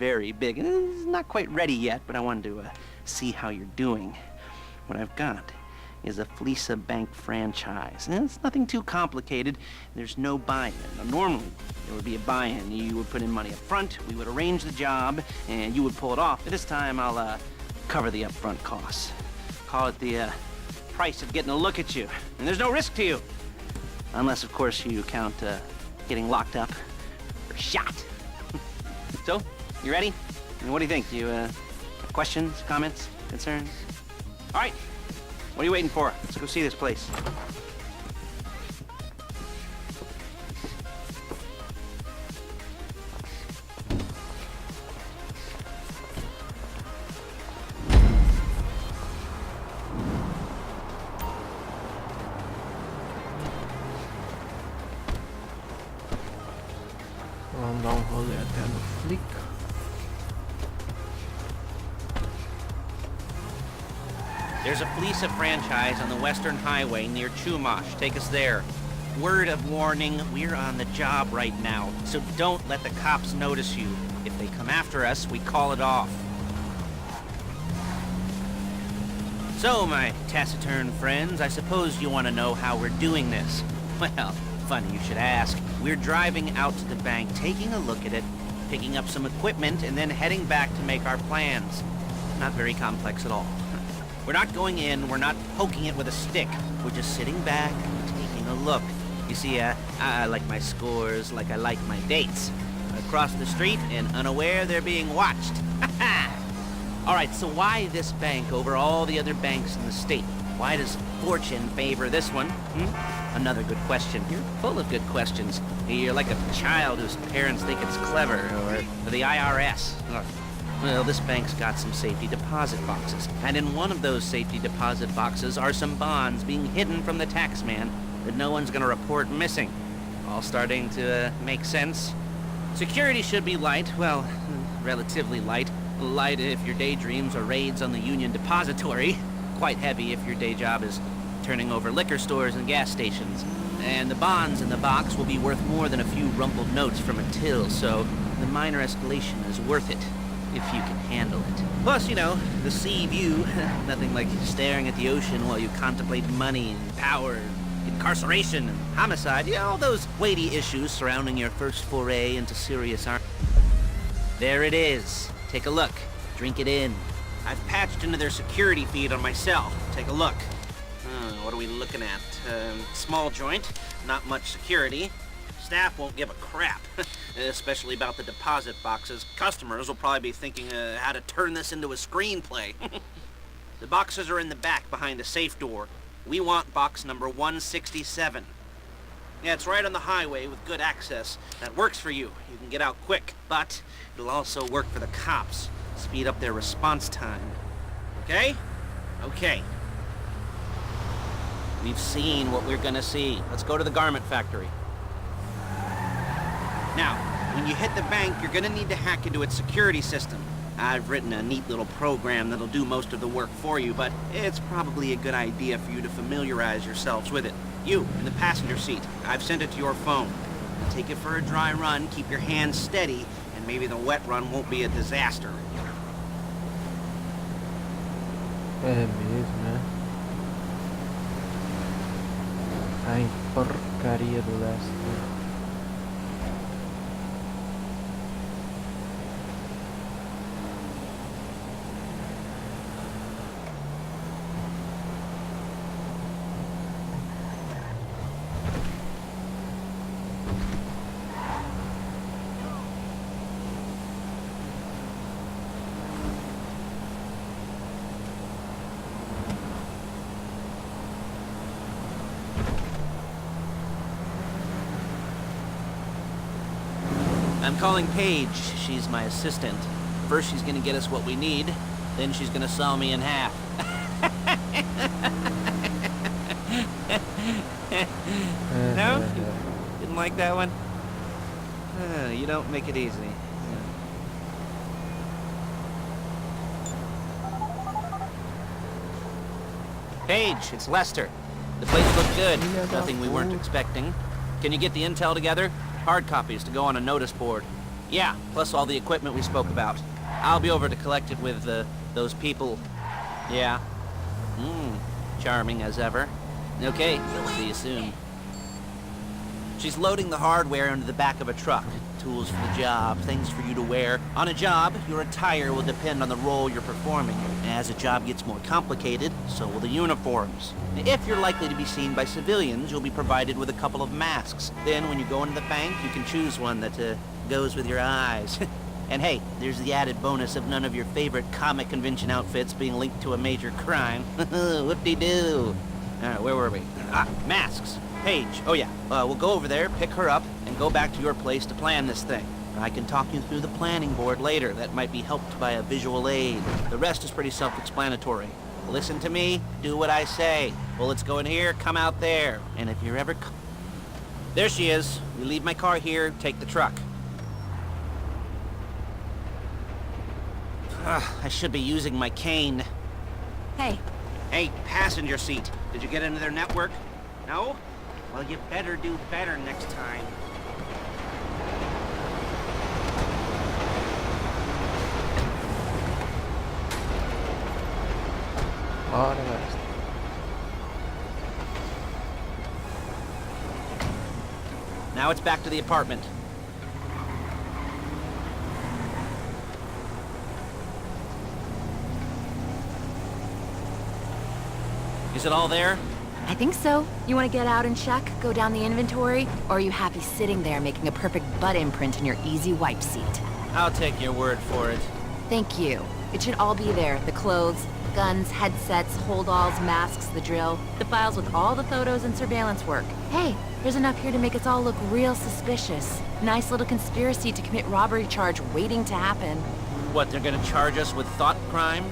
very big. It's not quite ready yet, but I wanted to see how you're doing. What I've got is a Fleece Bank franchise. And it's nothing too complicated. There's no buy-in. Now, normally, there would be a buy-in. You would put in money up front, we would arrange the job, and you would pull it off. But this time, I'll cover the upfront costs. Call it the price of getting a look at you. And there's no risk to you. Unless, of course, you count getting locked up or shot. So, you ready? And what do you think? You have questions, comments, concerns? All right. What are you waiting for? Let's go see this place. Vamos dar rolê até no Flick. There's a Fleece franchise on the Western Highway near Chumash. Take us there. Word of warning, we're on the job right now, so don't let the cops notice you. If they come after us, we call it off. So, my taciturn friends, I suppose you want to know how we're doing this. Well, funny you should ask. We're driving out to the bank, taking a look at it, picking up some equipment, and then heading back to make our plans. Not very complex at all. We're not going in, we're not poking it with a stick. We're just sitting back and taking a look. You see, I like my scores like I like my dates. Across the street and unaware they're being watched. All right, so why this bank over all the other banks in the state? Why does fortune favor this one? Another good question. You're full of good questions. You're like a child whose parents think it's clever, or the IRS. Well, this bank's got some safety deposit boxes, and in one of those safety deposit boxes are some bonds being hidden from the tax man that no one's gonna report missing. All starting to make sense? Security should be light, well, relatively light. Light if your daydreams are raids on the Union Depository. Quite heavy if your day job is turning over liquor stores and gas stations. And the bonds in the box will be worth more than a few rumpled notes from a till, so the minor escalation is worth it. If you can handle it. Plus, you know, the sea view. Nothing like staring at the ocean while you contemplate money and power, and incarceration and homicide. You know, all those weighty issues surrounding your first foray into serious art. There it is. Take a look. Drink it in. I've patched into their security feed on my cell. Take a look. What are we looking at? Small joint, not much security. Staff won't give a crap, especially about the deposit boxes. Customers will probably be thinking how to turn this into a screenplay. The boxes are in the back behind a safe door. We want box number 167. Yeah, it's right on the highway with good access. That works for you. You can get out quick, but it'll also work for the cops. Speed up their response time. Okay? Okay. We've seen what we're gonna see. Let's go to the garment factory. Now, when you hit the bank, you're gonna need to hack into its security system. I've written a neat little program that'll do most of the work for you, but it's probably a good idea for you to familiarize yourselves with it. You, in the passenger seat, I've sent it to your phone. Take it for a dry run, keep your hands steady, and maybe the wet run won't be a disaster. É mesmo, né? Ai, porcaria do Lester. I'm calling Paige. She's my assistant. First she's gonna get us what we need, then she's gonna saw me in half. No? Didn't like that one? You don't make it easy. Paige, it's Lester. The place looked good. Nothing we weren't expecting. Can you get the intel together? Hard copies to go on a notice board. Yeah, plus all the equipment we spoke about. I'll be over to collect it with, those people. Yeah. Charming as ever. Okay, see you soon. She's loading the hardware into the back of a truck. Tools for the job, things for you to wear. On a job, your attire will depend on the role you're performing. As a job gets more complicated, so will the uniforms. If you're likely to be seen by civilians, you'll be provided with a couple of masks. Then when you go into the bank, you can choose one that goes with your eyes. And hey, there's the added bonus of none of your favorite comic convention outfits being linked to a major crime. Whoop-de-doo. Where were we? Masks. Paige. Oh yeah, we'll go over there, pick her up, and go back to your place to plan this thing. I can talk you through the planning board later. That might be helped by a visual aid. The rest is pretty self-explanatory. Listen to me, do what I say. Bullets go in here, come out there. And if you're ever... There she is. We leave my car here, take the truck. I should be using my cane. Hey. Hey, passenger seat. Did you get into their network? No? Well, you better do better next time. Bora, galera. Now it's back to the apartment. Is it all there? I think so. You want to get out and check, go down the inventory, or are you happy sitting there making a perfect butt imprint in your easy wipe seat? I'll take your word for it. Thank you. It should all be there. The clothes, guns, headsets, holdalls, masks, the drill, the files with all the photos and surveillance work. Hey, there's enough here to make us all look real suspicious. Nice little conspiracy to commit robbery charge waiting to happen. What, they're gonna charge us with thought crime?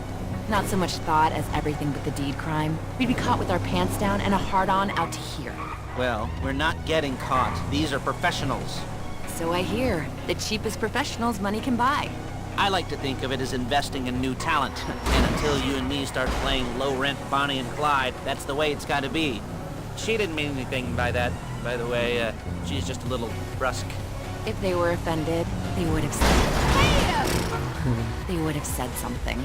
Not so much thought as everything but the deed crime. We'd be caught with our pants down and a hard-on out to here. Well, we're not getting caught. These are professionals. So I hear. The cheapest professionals money can buy. I like to think of it as investing in new talent. And until you and me start playing low-rent Bonnie and Clyde, that's the way it's gotta be. She didn't mean anything by that, by the way. She's just a little brusque. If they were offended, they would have said... They would have said something.